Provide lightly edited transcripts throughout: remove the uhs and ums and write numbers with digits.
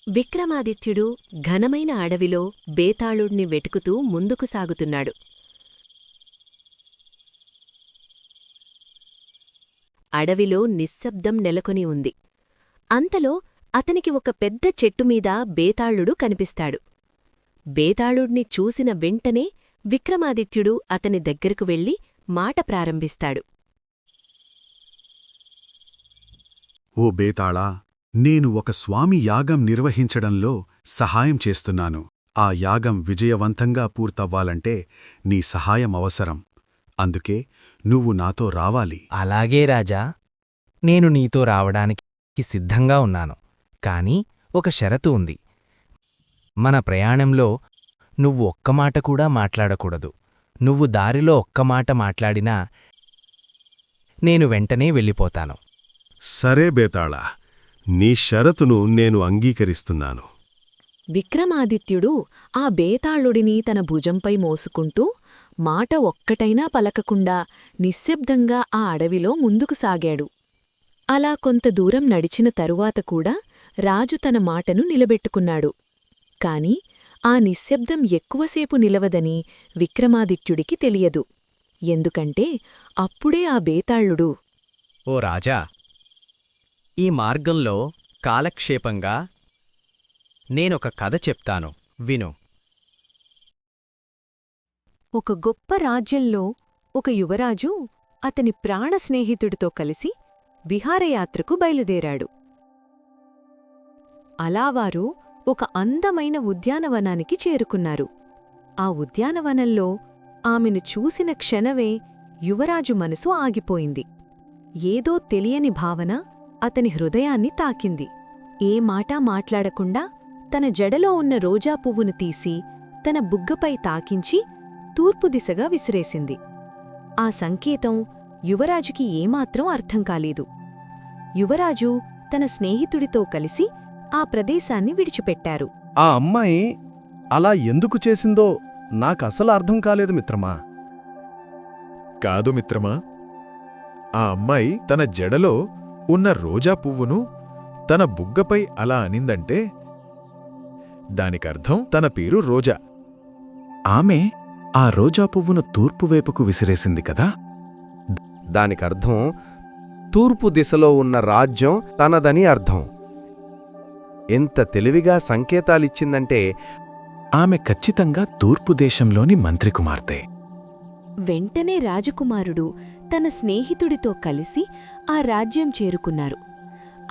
విక్రమాదిత్యుడు ఘనమైన అడవిలో బేతాళుణ్ణి వెతుకుతూ ముందుకు సాగుతున్నాడు. అడవిలో నిశ్శబ్దం నెలకొని ఉంది. అంతలో అతనికి ఒక పెద్ద చెట్టుమీద బేతాళుడు కనిపిస్తాడు. బేతాళుణ్ణి చూసిన వెంటనే విక్రమాదిత్యుడు అతని దగ్గరకు వెళ్లి మాట ప్రారంభిస్తాడు. ఓ బేతాళా, నేను ఒక స్వామి యాగం నిర్వహించడంలో సహాయం చేస్తున్నాను. ఆ యాగం విజయవంతంగా పూర్తవ్వాలంటే నీ సహాయం అవసరం. అందుకే నువ్వు నాతో రావాలి. అలాగే రాజా, నేను నీతో రావడానికి సిద్ధంగా ఉన్నాను. కాని ఒక షరతు ఉంది. మన ప్రయాణంలో నువ్వు ఒక్క మాట కూడా మాట్లాడకూడదు. నువ్వు దారిలో ఒక్క మాట మాట్లాడినా నేను వెంటనే వెళ్ళిపోతాను. సరే బేతాళా, నీ షరతును నేను అంగీకరిస్తున్నాను. విక్రమాదిత్యుడు ఆ బేతాళుడిని తన భుజంపై మోసుకుంటూ మాట ఒక్కటైనా పలకకుండా నిశ్శబ్దంగా ఆ అడవిలో ముందుకు సాగాడు. అలా కొంత దూరం నడిచిన తరువాత కూడా రాజు తన మాటను నిలబెట్టుకున్నాడు. కాని ఆ నిశ్శబ్దం ఎక్కువసేపు నిలవదని విక్రమాదిత్యుడికి తెలియదు. ఎందుకంటే అప్పుడే ఆ బేతాళుడు, ఓ రాజా, ఈ మార్గంలో కాలక్షేపంగా నేనొక కథ చెప్తాను, విను. ఒక గొప్ప రాజ్యంలో ఒక యువరాజు అతని ప్రాణస్నేహితుడితో కలిసి విహారయాత్రకు బయలుదేరాడు. అలా వారు ఒక అందమైన ఉద్యానవనానికి చేరుకున్నారు. ఆ ఉద్యానవనంలో ఆమెను చూసిన క్షణమే యువరాజు మనసు ఆగిపోయింది. ఏదో తెలియని భావన అతని హృదయాన్ని తాకింది. ఏ మాటా మాట్లాడకుండా తన జడలో ఉన్న రోజా పువ్వును తీసి తన బుగ్గపై తాకించి తూర్పు దిశగా విసిరేసింది. ఆ సంకేతం యువరాజుకి ఏమాత్రం అర్థం కాలేదు. యువరాజు తన స్నేహితుడితో కలిసి ఆ ప్రదేశాన్ని విడిచిపెట్టారు. ఆ అమ్మాయి అలా ఎందుకు చేసిందో నాకసలు అర్థం కాలేదు మిత్రమా. కాదు మిత్రమా, ఆ అమ్మాయి తన జడలో ఉన్న రోజా పువ్వును తన బుగ్గపై అలా అనిందంటే దానికర్థం తన పేరు రోజా. ఆమె ఆ రోజా పువ్వును తూర్పువైపుకు విసిరేసింది కదా. దానికర్థం తూర్పు దిశలో ఉన్న రాజ్యం తనదని అర్థం. ఎంత తెలివిగా సంకేతాలిచ్చిందంటే ఆమె ఖచ్చితంగా తూర్పు దేశంలోని మంత్రి కుమార్తె. వెంటనే రాజకుమారుడు తన స్నేహితుడితో కలిసి ఆ రాజ్యం చేరుకున్నారు.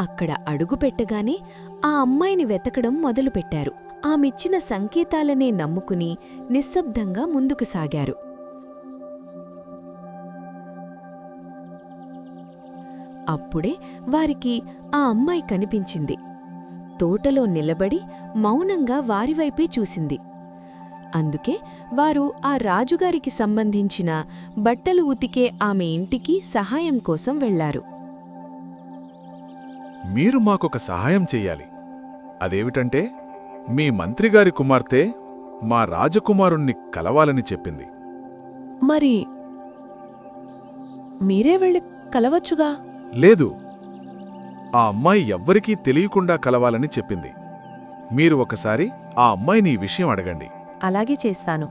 అక్కడ అడుగుపెట్టగానే ఆ అమ్మాయిని వెతకడం మొదలుపెట్టారు. ఆమిచ్చిన సంకేతాలనే నమ్ముకుని నిశ్శబ్దంగా ముందుకు సాగారు. అప్పుడే వారికి ఆ అమ్మాయి కనిపించింది. తోటలో నిలబడి మౌనంగా వారివైపే చూసింది. అందుకే వారు ఆ రాజుగారికి సంబంధించిన బట్టలు ఉతికే ఆమె ఇంటికి సహాయం కోసం వెళ్లారు. మీరు మాకొక సహాయం చెయ్యాలి. అదేమిటంటే, మీ మంత్రిగారి కుమార్తె మా రాజకుమారుణ్ణి కలవాలని చెప్పింది. మరి మీరే వెళ్ళి కలవచ్చుగా. లేదు, ఆ అమ్మాయి ఎవ్వరికీ తెలియకుండా కలవాలని చెప్పింది. మీరు ఒకసారి ఆ అమ్మాయిని ఈ విషయం అడగండి. అలాగే చేస్తాను.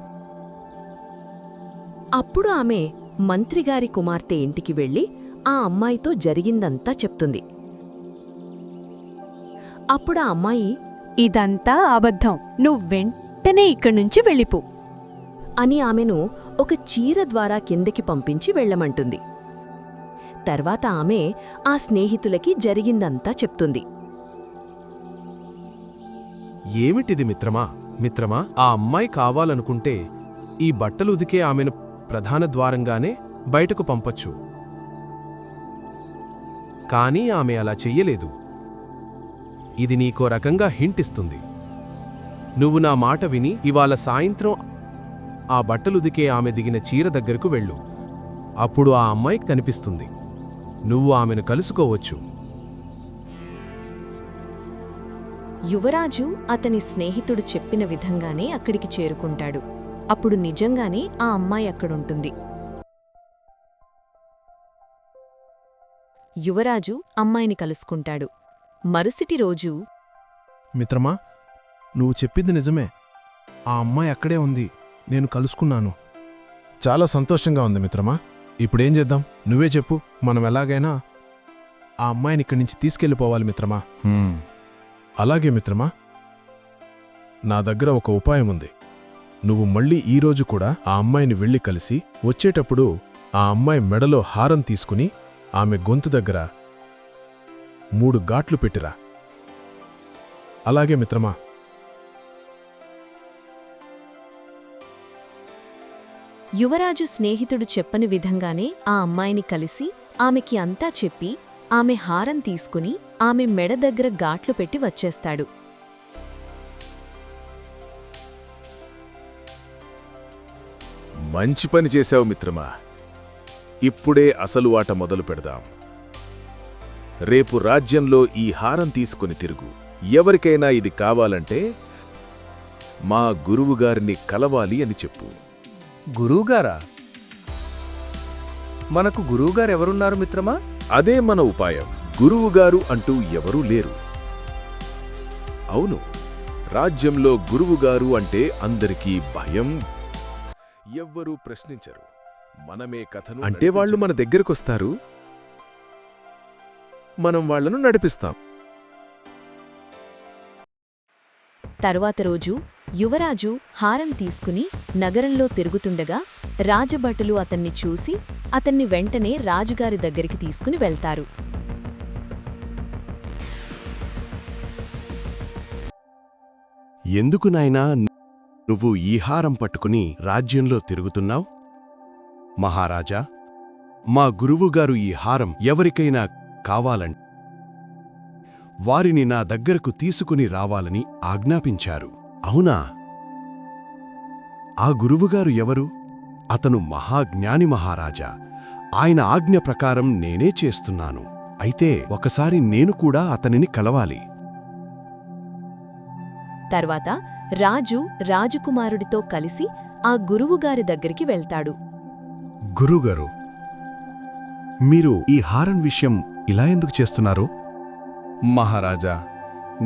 అప్పుడు ఆమె మంత్రిగారి కుమార్తె ఇంటికి వెళ్లి ఆ అమ్మాయితో జరిగిందంతా చెప్తుంది. అప్పుడా అమ్మాయి, ఇదంతా అబద్ధం, నువ్వెంటనే ఇక్కడ్నుంచి వెళ్ళిపో అని ఆమెను ఒక చీర ద్వారా కిందకి పంపించి వెళ్లమంటుంది. తర్వాత ఆమె ఆ స్నేహితులకి జరిగిందంతా చెప్తుంది. ఏమిటిది మిత్రమా? మిత్రమా, ఆ అమ్మాయి కావాలనుకుంటే ఈ బట్టలు ఉదికే ఆమెను ప్రధాన ద్వారంగానే బయటకు పంపొచ్చు. కానీ ఆమె అలా చెయ్యలేదు. ఇది నీకో రకంగా హింటిస్తుంది. నువ్వు నా మాట విని ఇవాళ సాయంత్రం ఆ బట్టలుదికే ఆమె దిగిన చీర దగ్గరకు వెళ్ళు. అప్పుడు ఆ అమ్మాయి కనిపిస్తుంది. నువ్వు ఆమెను కలుసుకోవచ్చు. యువరాజు అతని స్నేహితుడు చెప్పిన విధంగానే అక్కడికి చేరుకుంటాడు. అప్పుడు నిజంగానే ఆ అమ్మాయి అక్కడుంటుంది. యువరాజు అమ్మాయిని కలుసుకుంటాడు. మరుసటి రోజు మిత్రమా, నువ్వు చెప్పింది నిజమే. ఆ అమ్మాయి అక్కడే ఉంది. నేను కలుసుకున్నాను. చాలా సంతోషంగా ఉంది మిత్రమా. ఇప్పుడేం చేద్దాం? నువ్వే చెప్పు. మనం ఎలాగైనా ఆ అమ్మాయిని ఇక్కడి నుంచి తీసుకెళ్ళిపోవాలి మిత్రమా. అలాగే మిత్రమా, నా దగ్గర ఒక ఉపాయం ఉంది. నువ్వు మళ్ళీ ఈరోజు కూడా ఆ అమ్మాయిని వెళ్ళి కలిసి వచ్చేటప్పుడు ఆ అమ్మాయి మెడలో హారం తీసుకుని ఆమె గొంతు దగ్గర 3 గాట్లు పెట్టిరా. అలాగే మిత్రమా. యువరాజు స్నేహితుడు చెప్పని విధంగానే ఆ అమ్మాయిని కలిసి ఆమెకి అంతా చెప్పి ఆమె హారం తీసుకుని ఆమె మెడ దగ్గర గాట్లు పెట్టి వచ్చేస్తాడు. మంచి పని చేశావు మిత్రమా. ఇప్పుడే అసలు ఆట మొదలు పెడదాం. రేపు రాజ్యంలో ఈ హారం తీసుకుని తిరుగు. ఎవరికైనా ఇది కావాలంటే మా గురువుగారిని కలవాలి అని చెప్పు. గురువుగారా? మనకు గురువుగారెవరున్నారు మిత్రమా? అదే మన ఉపాయం. గురువుగారు అంటూ ఎవరూ లేరు. అవును, రాజ్యంలో గురువుగారు అంటే అందరికీ భయం. ఎవ్వరూ ప్రశ్నించరు. మనమే కథను అంటే వాళ్ళు మన దగ్గరకొస్తారు, మనం వాళ్లను నడిపిస్తాం. తరువాత రోజు యువరాజు హారం తీసుకుని నగరంలో తిరుగుతుండగా రాజభటులు అతన్ని చూసి అతన్ని వెంటనే రాజుగారి దగ్గరికి తీసుకుని వెళ్తారు. ఎందుకు నాయనా నువ్వు ఈ హారం పట్టుకుని రాజ్యంలో తిరుగుతున్నావు? మహారాజా, మా గురువుగారు ఈ హారం ఎవరికైనా కావాలంటే వారిని నా దగ్గరకు తీసుకుని రావాలని ఆజ్ఞాపించారు. అవునా? ఆ గురువుగారు ఎవరు? అతను మహాజ్ఞాని మహారాజా. ఆయన ఆజ్ఞ ప్రకారం నేనే చేస్తున్నాను. అయితే ఒకసారి నేను కూడా అతనిని కలవాలి. తర్వాత రాజు రాజకుమారుడితో కలిసి ఆ గురువుగారి దగ్గరికి వెళ్తాడు. గురుగారు, మీరు ఈ హారం విషయం ఇలా ఎందుకు చేస్తున్నారు? మహారాజా,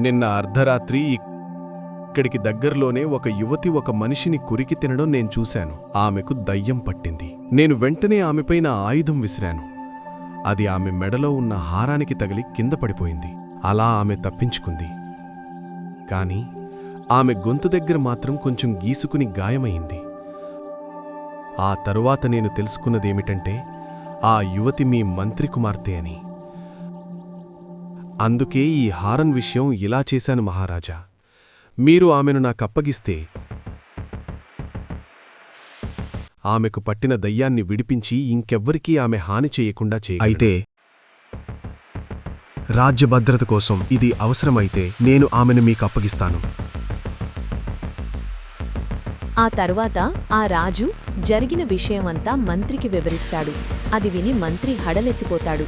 నిన్న అర్ధరాత్రి ఇక్కడికి దగ్గర్లోనే ఒక యువతి ఒక మనిషిని కురికి తినడం నేను చూశాను. ఆమెకు దయ్యం పట్టింది. నేను వెంటనే ఆమెపైన ఆయుధం విసిరాను. అది ఆమె మెడలో ఉన్న హారానికి తగిలి కింద పడిపోయింది. అలా ఆమె తప్పించుకుంది. కాని ఆమె గొంతు దగ్గర మాత్రం కొంచెం గీసుకుని గాయమైంది. ఆ తరువాత నేను తెలుసుకున్నదేమిటంటే ఆ యువతి మీ మంత్రి కుమార్తె అని. అందుకే ఈ హారం విషయం ఇలా చేశాను మహారాజా. మీరు ఆమెను నాకప్పగిస్తే ఆమెకు పట్టిన దయ్యాన్ని విడిపించి ఇంకెవ్వరికీ ఆమె హాని చేయకుండా చేయగలను. అయితే రాజ్యభద్రత కోసం ఇది అవసరమైతే నేను ఆమెను మీకు అప్పగిస్తాను. ఆ తర్వాత ఆ రాజు జరిగిన విషయమంతా మంత్రికి వివరిస్తాడు. అది విని మంత్రి హడలెత్తిపోతాడు.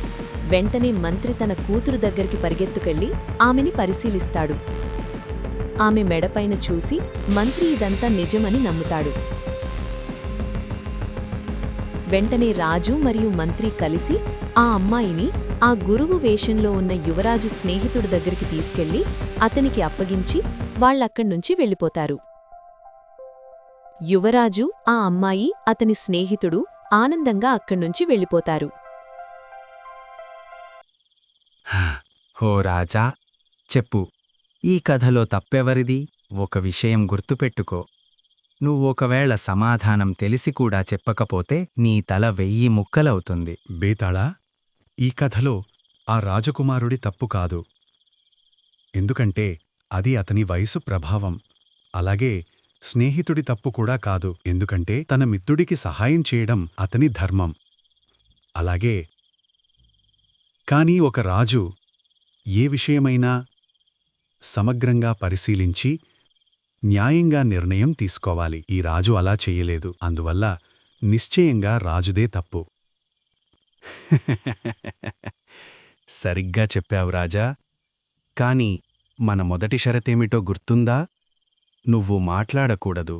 వెంటనే మంత్రి తన కూతురు దగ్గరికి పరిగెత్తుకెళ్లి ఆమెని పరిశీలిస్తాడు. ఆమె మెడపైన చూసి మంత్రి ఇదంతా నిజమని నమ్ముతాడు. వెంటనే రాజు మరియు మంత్రి కలిసి ఆ అమ్మాయిని ఆ గురువు వేషంలో ఉన్న యువరాజు స్నేహితుడి దగ్గరికి తీసుకెళ్లి అతనికి అప్పగించి వాళ్ళక్కడ్నుంచి వెళ్ళిపోతారు. యువరాజు, ఆ అమ్మాయి, అతని స్నేహితుడు ఆనందంగా అక్కడ్నుంచి వెళ్ళిపోతారు. హో రాజా, చెప్పు, ఈ కథలో తప్పెవరిది? ఒక విషయం గుర్తుపెట్టుకో. నువ్వొకవేళ సమాధానం తెలిసి కూడా చెప్పకపోతే నీ తల 1000 ముక్కలవుతుంది. బేతాళా, ఈ కథలో ఆ రాజకుమారుడి తప్పు కాదు. ఎందుకంటే అది అతని వయసు ప్రభావం. అలాగే స్నేహితుడి తప్పు కూడా కాదు. ఎందుకంటే తన మిత్రుడికి సహాయం చేయడం అతని ధర్మం. అలాగే కానీ ఒక రాజు ఏ విషయమైనా సమగ్రంగా పరిశీలించి న్యాయంగా నిర్ణయం తీసుకోవాలి. ఈ రాజు అలా చెయ్యలేదు. అందువల్ల నిశ్చయంగా రాజుదే తప్పు. సరిగ్గా చెప్పావు రాజా. కాని మన మొదటి షరతేమిటో గుర్తుందా? నువ్వు మాట్లాడకూడదు.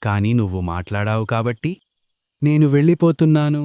కాని నువ్వు మాట్లాడావు కాబట్టి నేను వెళ్ళిపోతున్నాను.